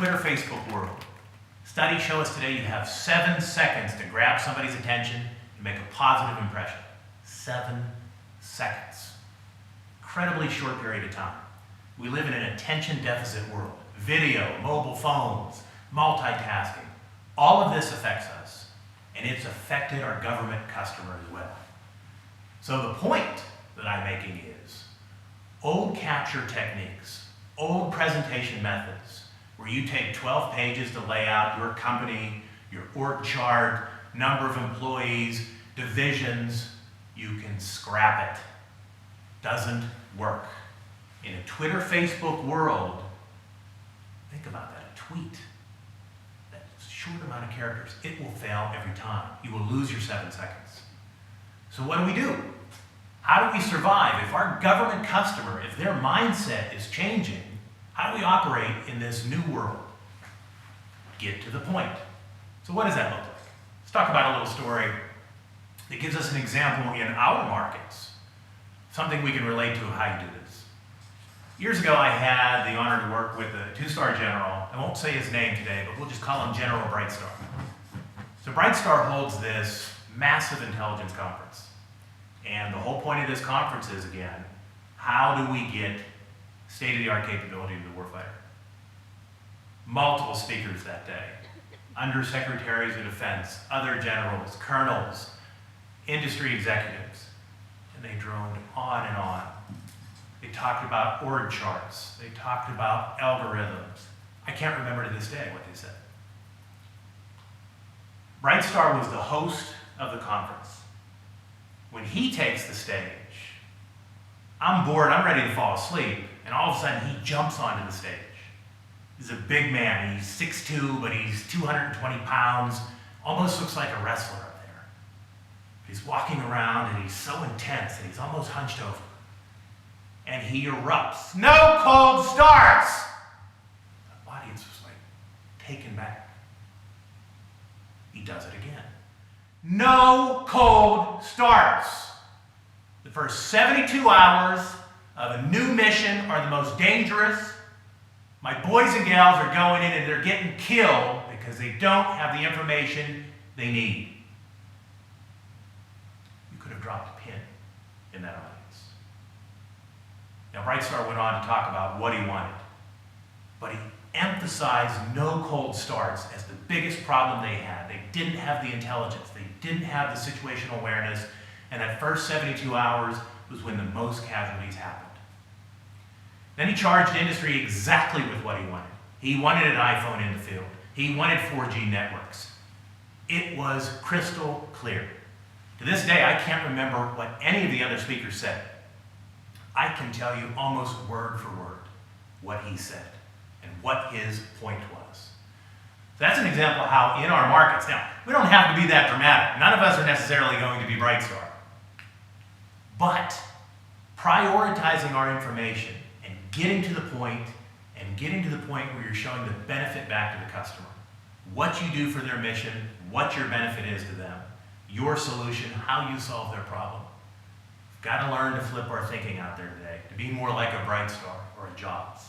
Twitter, Facebook world. Studies show us today you have 7 seconds to grab somebody's attention and make a positive impression. 7 seconds. Incredibly short period of time. We live in an attention deficit world. Video, mobile phones, multitasking. All of this affects us, and it's affected our government customer as well. So the point that I'm making is, old capture techniques, old presentation methods, where you take 12 pages to lay out your company, your org chart, number of employees, divisions, you can scrap it. Doesn't work. In a Twitter, Facebook world, think about that, a tweet, that short amount of characters, it will fail every time. You will lose your 7 seconds. So what do? How do we survive? If our government customer, if their mindset is changing, how do we operate in this new world? Get to the point. So what does that look like? Let's talk about a little story that gives us an example in our markets, something we can relate to of how you do this. Years ago, I had the honor to work with a 2-star general. I won't say his name today, but we'll just call him General Brightstar. So Brightstar holds this massive intelligence conference. And the whole point of this conference is, again, how do we get state-of-the-art capability to the warfighter? Multiple speakers that day. Undersecretaries of Defense, other generals, colonels, industry executives. And they droned on and on. They talked about org charts. They talked about algorithms. I can't remember to this day what they said. Brightstar was the host of the conference. When he takes the stage, I'm bored, I'm ready to fall asleep, and all of a sudden he jumps onto the stage. He's a big man. He's 6'2", but he's 220 pounds. Almost looks like a wrestler up there. He's walking around and he's so intense and he's almost hunched over. And he erupts. No cold starts! The audience was like taken back. He does it again. No cold starts. The first 72 hours of a new mission are the most dangerous. My boys and gals are going in and they're getting killed because they don't have the information they need. You could have dropped a pin in that audience. Now, Brightstar went on to talk about what he wanted, but he emphasized no cold starts as the biggest problem they had. They didn't have the intelligence. They didn't have the situational awareness, and that first 72 hours was when the most casualties happened. Then he charged industry exactly with what he wanted. He wanted an iPhone in the field. He wanted 4G networks. It was crystal clear. To this day, I can't remember what any of the other speakers said. I can tell you almost word for word what he said and what his point was. So that's an example of how in our markets, now, we don't have to be that dramatic. None of us are necessarily going to be Brightstar. But prioritizing our information and getting to the point where you're showing the benefit back to the customer. What you do for their mission, what your benefit is to them, your solution, how you solve their problem. We've got to learn to flip our thinking out there today, to be more like a Brightstar or a Jobs.